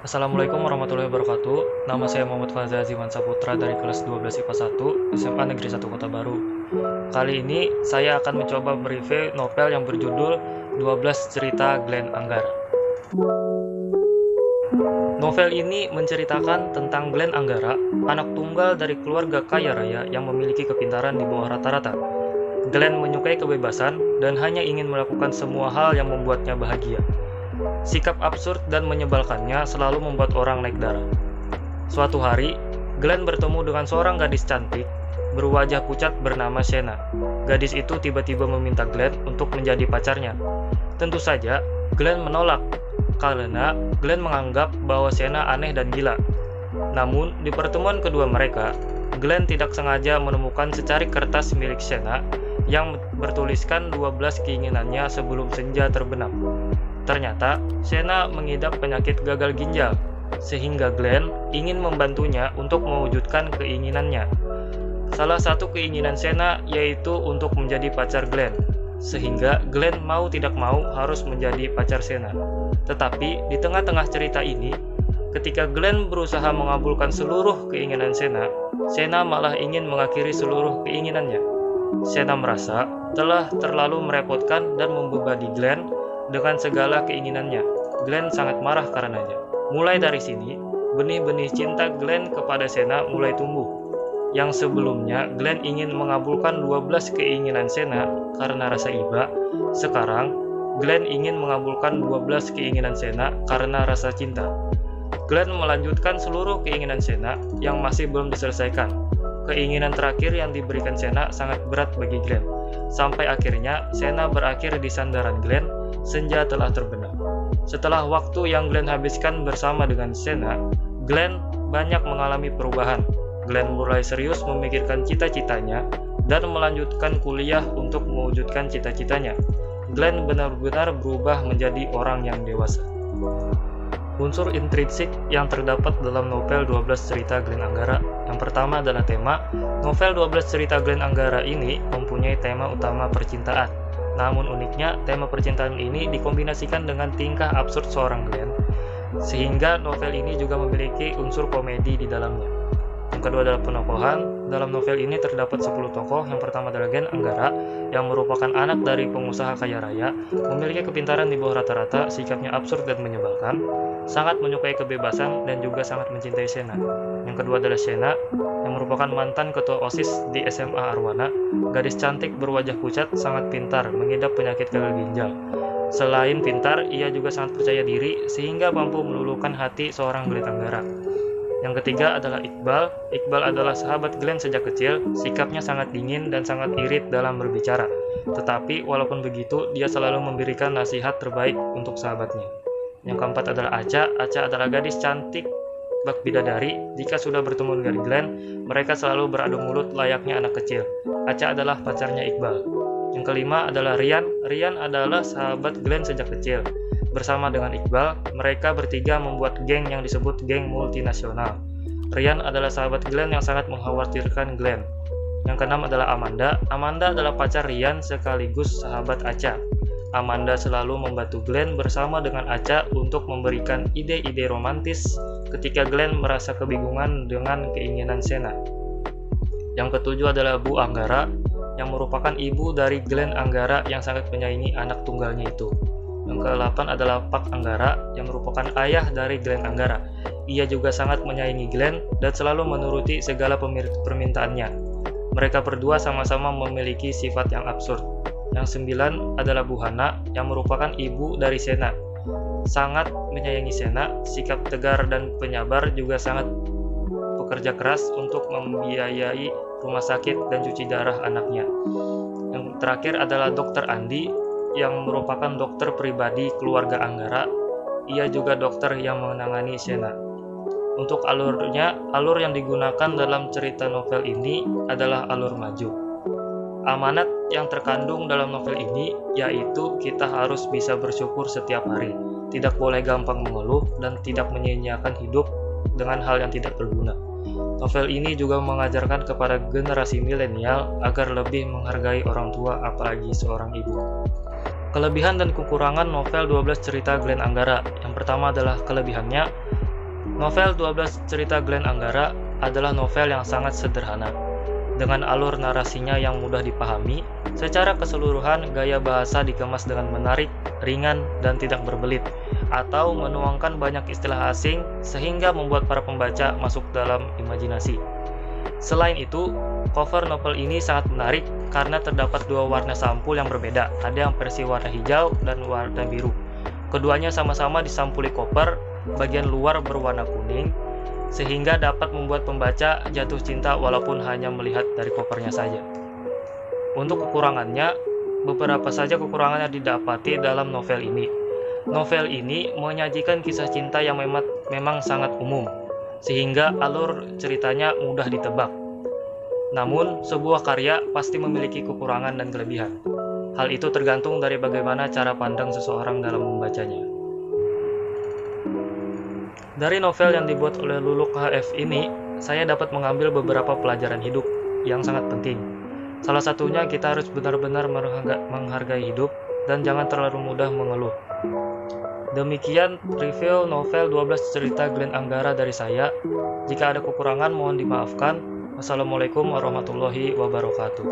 Assalamualaikum warahmatullahi wabarakatuh. Nama saya Muhammad Fazal Ziman Saputra dari kelas 12 IPA 1 SMA Negeri 1 Kota Baru. Kali ini saya akan mencoba mereview novel yang berjudul 12 Cerita Glenn Anggara. Novel ini menceritakan tentang Glenn Anggara, anak tunggal dari keluarga kaya raya yang memiliki kepintaran di bawah rata-rata. Glenn menyukai kebebasan dan hanya ingin melakukan semua hal yang membuatnya bahagia. Sikap absurd dan menyebalkannya selalu membuat orang naik darah. Suatu hari, Glenn bertemu dengan seorang gadis cantik berwajah pucat bernama Shena. Gadis itu tiba-tiba meminta Glenn untuk menjadi pacarnya. Tentu saja, Glenn menolak karena Glenn menganggap bahwa Shena aneh dan gila. Namun, di pertemuan kedua mereka, Glenn tidak sengaja menemukan secarik kertas milik Shena yang bertuliskan 12 keinginannya sebelum senja terbenam. Ternyata, Shena mengidap penyakit gagal ginjal, sehingga Glenn ingin membantunya untuk mewujudkan keinginannya. Salah satu keinginan Shena yaitu untuk menjadi pacar Glenn, sehingga Glenn mau tidak mau harus menjadi pacar Shena. Tetapi, di tengah-tengah cerita ini, ketika Glenn berusaha mengabulkan seluruh keinginan Shena, Shena malah ingin mengakhiri seluruh keinginannya. Shena merasa telah terlalu merepotkan dan membebani Glenn dengan segala keinginannya. Glenn sangat marah karenanya. Mulai dari sini, benih-benih cinta Glenn kepada Shena mulai tumbuh. Yang sebelumnya Glenn ingin mengabulkan 12 keinginan Shena karena rasa iba, sekarang Glenn ingin mengabulkan 12 keinginan Shena karena rasa cinta. Glenn melanjutkan seluruh keinginan Shena yang masih belum diselesaikan. Keinginan terakhir yang diberikan Shena sangat berat bagi Glenn. Sampai akhirnya Shena berakhir di sandaran Glenn. Senja telah terbenam. Setelah waktu yang Glenn habiskan bersama dengan Shena, Glenn banyak mengalami perubahan. Glenn mulai serius memikirkan cita-citanya dan melanjutkan kuliah untuk mewujudkan cita-citanya. Glenn benar-benar berubah menjadi orang yang dewasa. Unsur intrinsik yang terdapat dalam novel 12 Cerita Glenn Anggara. Yang pertama adalah tema. Novel 12 Cerita Glenn Anggara ini mempunyai tema utama percintaan. Namun uniknya, tema percintaan ini dikombinasikan dengan tingkah absurd seorang Glenn, sehingga novel ini juga memiliki unsur komedi di dalamnya. Yang kedua adalah penokohan. Dalam novel ini terdapat 10 tokoh. Yang pertama adalah Glenn Anggara, yang merupakan anak dari pengusaha kaya raya, memiliki kepintaran di bawah rata-rata, sikapnya absurd dan menyebalkan, sangat menyukai kebebasan, dan juga sangat mencintai Shena. Yang kedua adalah Shena, yang merupakan mantan ketua OSIS di SMA Arwana, gadis cantik berwajah pucat, sangat pintar, mengidap penyakit gagal ginjal. Selain pintar, ia juga sangat percaya diri, sehingga mampu meluluhkan hati seorang Glenn Anggara. Yang ketiga adalah Iqbal. Iqbal adalah sahabat Glenn sejak kecil, sikapnya sangat dingin dan sangat irit dalam berbicara. Tetapi walaupun begitu, dia selalu memberikan nasihat terbaik untuk sahabatnya. Yang keempat adalah Aca. Aca adalah gadis cantik bak bidadari. Jika sudah bertemu dengan Glenn, mereka selalu beradu mulut layaknya anak kecil. Aca adalah pacarnya Iqbal. Yang kelima adalah Rian. Rian adalah sahabat Glenn sejak kecil. Bersama dengan Iqbal, mereka bertiga membuat geng yang disebut geng multinasional. Rian adalah sahabat Glenn yang sangat mengkhawatirkan Glenn. Yang keenam adalah Amanda. Amanda adalah pacar Rian sekaligus sahabat Aca. Amanda selalu membantu Glenn bersama dengan Aca untuk memberikan ide-ide romantis ketika Glenn merasa kebingungan dengan keinginan Shena. Yang ketujuh adalah Bu Anggara, yang merupakan ibu dari Glenn Anggara yang sangat menyayangi anak tunggalnya itu. Yang ke-8 adalah Pak Anggara, yang merupakan ayah dari Glenn Anggara. Ia juga sangat menyayangi Glenn dan selalu menuruti segala permintaannya. Mereka berdua sama-sama memiliki sifat yang absurd. Yang 9 adalah Bu Hana, yang merupakan ibu dari Shena. Sangat menyayangi Shena, sikap tegar dan penyabar, juga sangat bekerja keras untuk membiayai rumah sakit dan cuci darah anaknya. Yang terakhir adalah Dr. Andi, yang merupakan dokter pribadi keluarga Anggara. Ia juga dokter yang menangani Shena. Untuk alurnya, alur yang digunakan dalam cerita novel ini adalah alur maju. Amanat yang terkandung dalam novel ini yaitu kita harus bisa bersyukur setiap hari, tidak boleh gampang mengeluh, dan tidak menyia-nyiakan hidup dengan hal yang tidak berguna. Novel ini juga mengajarkan kepada generasi milenial agar lebih menghargai orang tua, apalagi seorang ibu. Kelebihan dan kekurangan novel 12 Cerita Glenn Anggara. Yang pertama adalah kelebihannya, Novel 12 Cerita Glenn Anggara adalah novel yang sangat sederhana. Dengan alur narasinya yang mudah dipahami, secara keseluruhan gaya bahasa dikemas dengan menarik, ringan, dan tidak berbelit, atau menuangkan banyak istilah asing sehingga membuat para pembaca masuk dalam imajinasi. Selain itu, cover novel ini sangat menarik karena terdapat dua warna sampul yang berbeda, ada yang versi warna hijau dan warna biru. Keduanya sama-sama disampuli koper, bagian luar berwarna kuning, sehingga dapat membuat pembaca jatuh cinta walaupun hanya melihat dari kopernya saja. Untuk kekurangannya, beberapa saja kekurangan yang didapati dalam novel ini. Novel ini menyajikan kisah cinta yang memang sangat umum, sehingga alur ceritanya mudah ditebak. Namun, sebuah karya pasti memiliki kekurangan dan kelebihan. Hal itu tergantung dari bagaimana cara pandang seseorang dalam membacanya. Dari novel yang dibuat oleh Luluk HF ini, saya dapat mengambil beberapa pelajaran hidup yang sangat penting. Salah satunya kita harus benar-benar menghargai hidup dan jangan terlalu mudah mengeluh. Demikian review novel 12 Cerita Glenn Anggara dari saya. Jika ada kekurangan mohon dimaafkan. Wassalamualaikum warahmatullahi wabarakatuh.